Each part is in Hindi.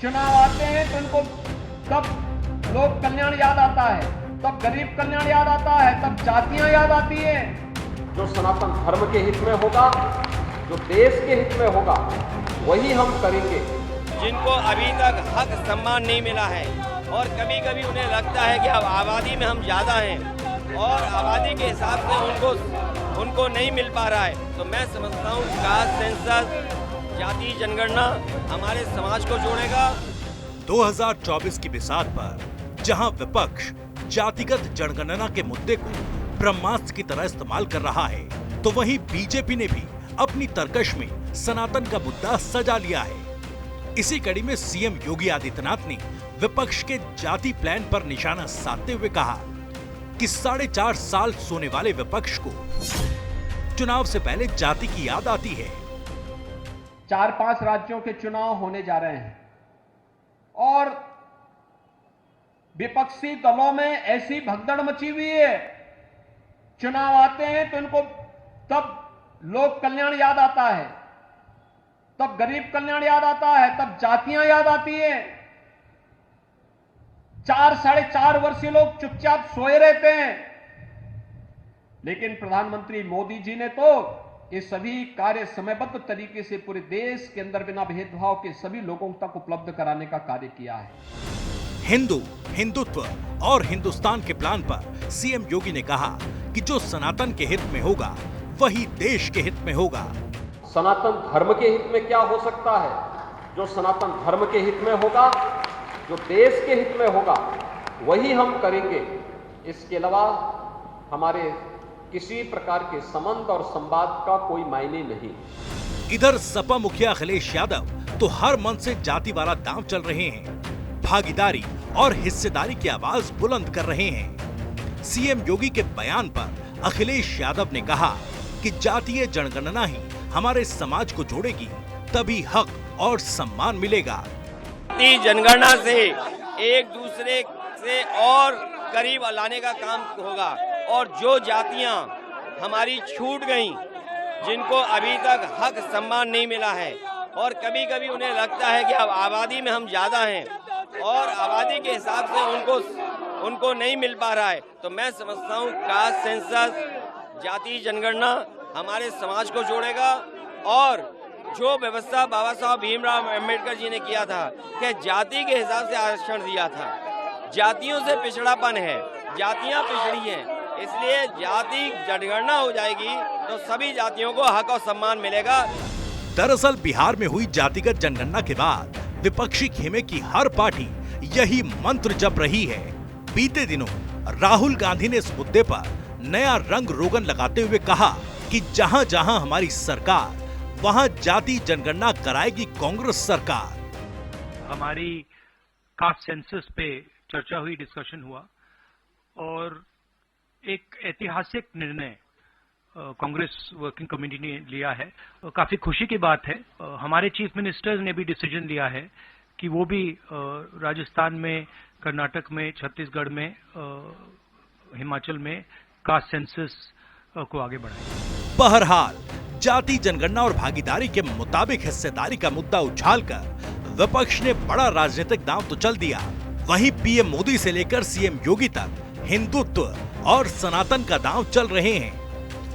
चुनाव आते हैं तो इनको तब लोक कल्याण याद आता है, तब गरीब कल्याण याद आता है, तब जातियां याद आती है। जो सनातन धर्म के हित में होगा, जो देश के हित में होगा, वही हम करेंगे। जिनको अभी तक हक सम्मान नहीं मिला है और कभी कभी उन्हें लगता है कि अब आबादी में हम ज़्यादा हैं और आबादी के हिसाब से उनको नहीं मिल पा रहा है, तो मैं समझता हूँ कास्ट सेंसस, जाति जनगणना हमारे समाज को जोड़ेगा। 2024 की बिसात पर जहां विपक्ष जातिगत जनगणना के मुद्दे को ब्रह्मास्त्र की तरह इस्तेमाल कर रहा है, तो वहीं बीजेपी ने भी अपनी तरकश में सनातन का मुद्दा सजा लिया है। इसी कड़ी में सीएम योगी आदित्यनाथ ने विपक्ष के जाति प्लान पर निशाना साधते हुए कहा कि 4.5 साल सोने वाले विपक्ष को चुनाव से पहले जाति की याद आती है। 4-5 राज्यों के चुनाव होने जा रहे हैं और विपक्षी दलों में ऐसी भगदड़ मची हुई है। चुनाव आते हैं तो इनको तब लोक कल्याण याद आता है, तब गरीब कल्याण याद आता है, तब जातियां याद आती है। 4-4.5 वर्षीय लोग चुपचाप सोए रहते हैं, लेकिन प्रधानमंत्री मोदी जी ने तो ये सभी कार्य समयबद्ध तरीके से पूरे देश के अंदर बिना भेदभाव के सभी लोगों तक उपलब्ध कराने का कार्य किया है। हिंदू, हिंदुत्व और हिंदुस्तान के प्लान पर सीएम योगी ने कहा कि जो सनातन के हित में होगा वही देश के हित में होगा। सनातन धर्म के हित में क्या हो सकता है? जो सनातन धर्म के हित में होगा, जो देश के हित में होगा, वही हम करेंगे। इसके अलावा हमारे किसी प्रकार के संबंध और संवाद का कोई मायने नहीं। इधर सपा मुखिया अखिलेश यादव तो हर मन से जाति वाला दांव चल रहे हैं, भागीदारी और हिस्सेदारी की आवाज बुलंद कर रहे हैं। सीएम योगी के बयान पर अखिलेश यादव ने कहा कि जातीय जनगणना ही हमारे समाज को जोड़ेगी, तभी हक और सम्मान मिलेगा। जाति जनगणना से एक दूसरे से और करीब लाने का काम होगा और जो जातियां हमारी छूट गईं, जिनको अभी तक हक सम्मान नहीं मिला है और कभी कभी उन्हें लगता है कि अब आबादी में हम ज़्यादा हैं और आबादी के हिसाब से उनको नहीं मिल पा रहा है, तो मैं समझता हूँ कास्ट सेंसस, जाति जनगणना हमारे समाज को जोड़ेगा। और जो व्यवस्था बाबा साहब भीमराव अम्बेडकर जी ने किया था कि जाति के हिसाब से आरक्षण दिया था, जातियों से पिछड़ापन है, जातियां पिछड़ी हैं, इसलिए जाति जनगणना हो जाएगी तो सभी जातियों को हक और सम्मान मिलेगा। दरअसल बिहार में हुई जातिगत जनगणना के बाद विपक्षी खेमे की हर पार्टी यही मंत्र जप रही है। बीते दिनों राहुल गांधी ने इस मुद्दे पर नया रंग रोगन लगाते हुए कहा कि जहां जहां हमारी सरकार, वहां जाति जनगणना कराएगी कांग्रेस सरकार। हमारी कास्ट सेंसस पे चर्चा हुई, डिस्कशन हुआ और एक ऐतिहासिक निर्णय कांग्रेस वर्किंग कमेटी ने लिया है। काफी खुशी की बात है। हमारे चीफ मिनिस्टर ने भी डिसीजन लिया है कि वो भी राजस्थान में, कर्नाटक में, छत्तीसगढ़ में, हिमाचल में कास्ट सेंसस को आगे बढ़ाएं। बहरहाल जाति जनगणना और भागीदारी के मुताबिक हिस्सेदारी का मुद्दा उछालकर विपक्ष ने बड़ा राजनीतिक दांव तो चल दिया। वहीं पीएम मोदी से लेकर सीएम योगी तक हिंदुत्व और सनातन का दांव चल रहे हैं।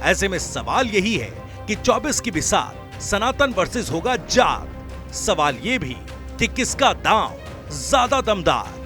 ऐसे में सवाल यही है कि 24 की बिसात सनातन वर्सेस होगा जात। सवाल ये भी कि किसका दांव ज्यादा दमदार।